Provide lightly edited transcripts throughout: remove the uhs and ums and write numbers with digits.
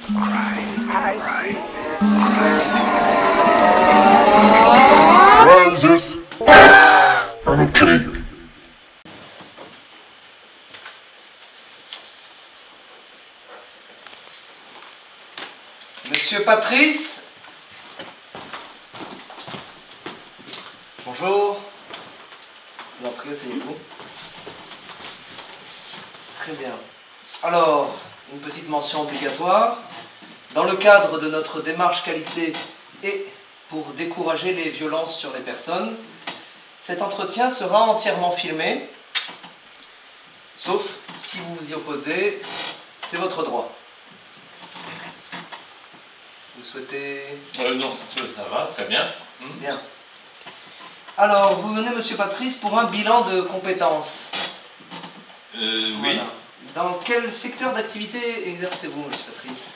Roses on a cake. Monsieur Patrice. Bonjour. Je vous en prie, asseyez-vous. Très bien. Alors, une petite mention obligatoire. Dans le cadre de notre démarche qualité et pour décourager les violences sur les personnes, cet entretien sera entièrement filmé, sauf si vous vous y opposez, c'est votre droit. Vous souhaitez... Non, ça va, très bien. Bien. Alors, vous venez, monsieur Patrice, pour un bilan de compétences. Oui. Voilà. Dans quel secteur d'activité exercez-vous, monsieur Patrice?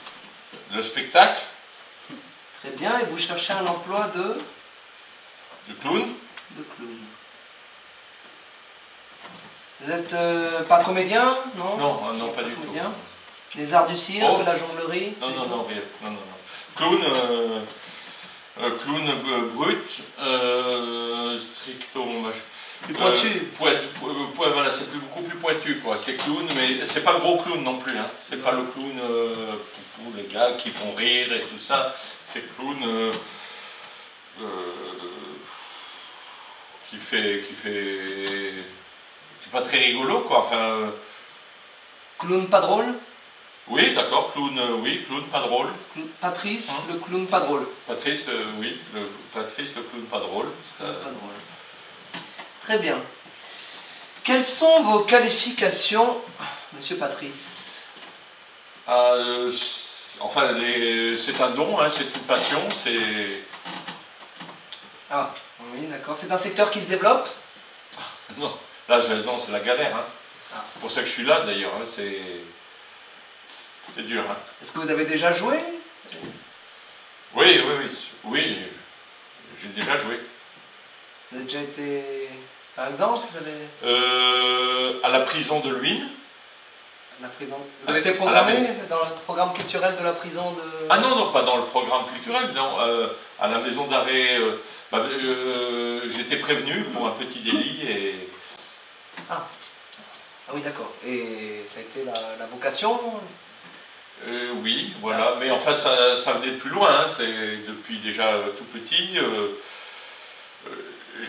Le spectacle, Très bien, et vous cherchez un emploi de clown. clown. Vous n'êtes pas comédien, non? Non, non, pas du Comédien. tout. Les arts du cirque, Oh. la jonglerie? Non, non, non, rien. Non, non, non. Clown, brut, stricto, machin. Plus pointu. Voilà, c'est beaucoup plus pointu, quoi. C'est clown, mais c'est pas le gros clown non plus, hein. C'est pas le clown pour les gars qui font rire et tout ça. C'est clown qui est pas très rigolo, quoi. Enfin. Clown pas drôle? Oui, d'accord, clown, oui, clown pas drôle. Patrice, le clown pas drôle. Patrice, oui, Patrice, le clown pas drôle. Ça... Pas drôle. Très bien. Quelles sont vos qualifications, monsieur Patrice? Enfin, c'est un don, hein, c'est une passion, c'est... Ah, oui, d'accord. C'est un secteur qui se développe? Non, là, non, c'est la galère. Hein. Ah. C'est pour ça que je suis là, d'ailleurs. Hein, c'est dur. Hein. Est-ce que vous avez déjà joué? Oui, oui, oui. Oui, j'ai déjà joué. Vous avez déjà été... Par exemple, vous avez... À la prison de Luynes. La prison. Vous avez été programmé dans le programme culturel de la prison de... Ah non, non, pas dans le programme culturel, non. À la maison d'arrêt, j'étais prévenu pour un petit délit et... Ah oui, d'accord. Et ça a été la vocation? Oui, voilà. Mais enfin, ça venait de plus loin. Hein. C'est depuis déjà tout petit.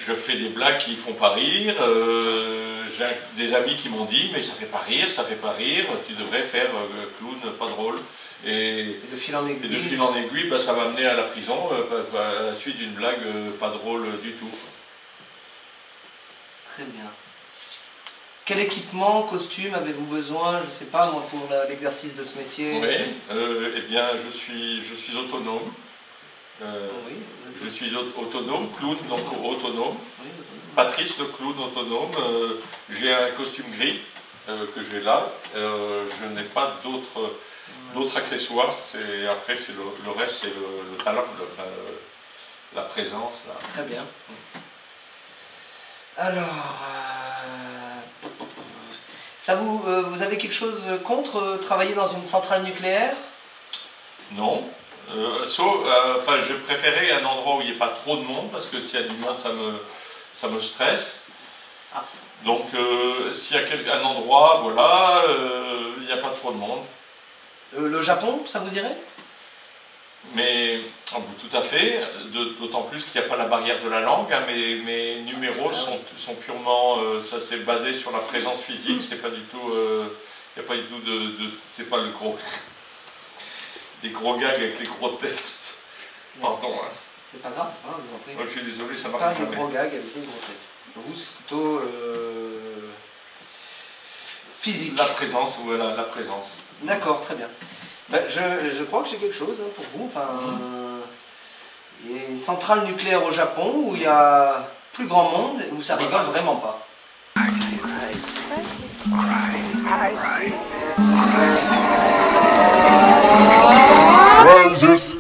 Je fais des blagues qui font pas rire. J'ai des amis qui m'ont dit, mais ça fait pas rire, tu devrais faire clown pas drôle. Et de fil en aiguille. Et de fil en aiguille, ça m'a amené à la prison à la suite d'une blague pas drôle du tout. Très bien. Quel équipement, costume avez-vous besoin, je ne sais pas moi, pour l'exercice de ce métier? Oui, eh bien je suis autonome. Oui, je suis autonome, clown, donc autonome. Oui, Patrice, le clown autonome. J'ai un costume gris que j'ai là. Je n'ai pas d'autres accessoires. Après, le reste, c'est le talent, la présence. Là. Très bien. Alors, ça vous avez quelque chose contre travailler dans une centrale nucléaire? Non. Enfin, je préférais un endroit où il n'y ait pas trop de monde, parce que s'il y a du monde, ça me stresse. Ah. Donc, s'il y a un endroit, voilà, il n'y a pas trop de monde. Le Japon, ça vous irait? Mais, tout à fait, d'autant plus qu'il n'y a pas la barrière de la langue. Hein, mes numéros sont purement, ça c'est basé sur la présence physique, c'est pas du tout, il n'y a pas du tout c'est pas le gros... Des gros gags avec les gros textes. Pardon. Hein. C'est pas grave, c'est pas grave, je vous en prie. Moi, je suis désolé, ça marche marche pas jamais. des gros gags avec des gros textes. Vous, c'est plutôt physique. La présence, voilà, la présence. D'accord, très bien. Ben, je crois que j'ai quelque chose hein, pour vous. Enfin, il y a une centrale nucléaire au Japon où il y a plus grand monde et où ça rigole vraiment pas. Roses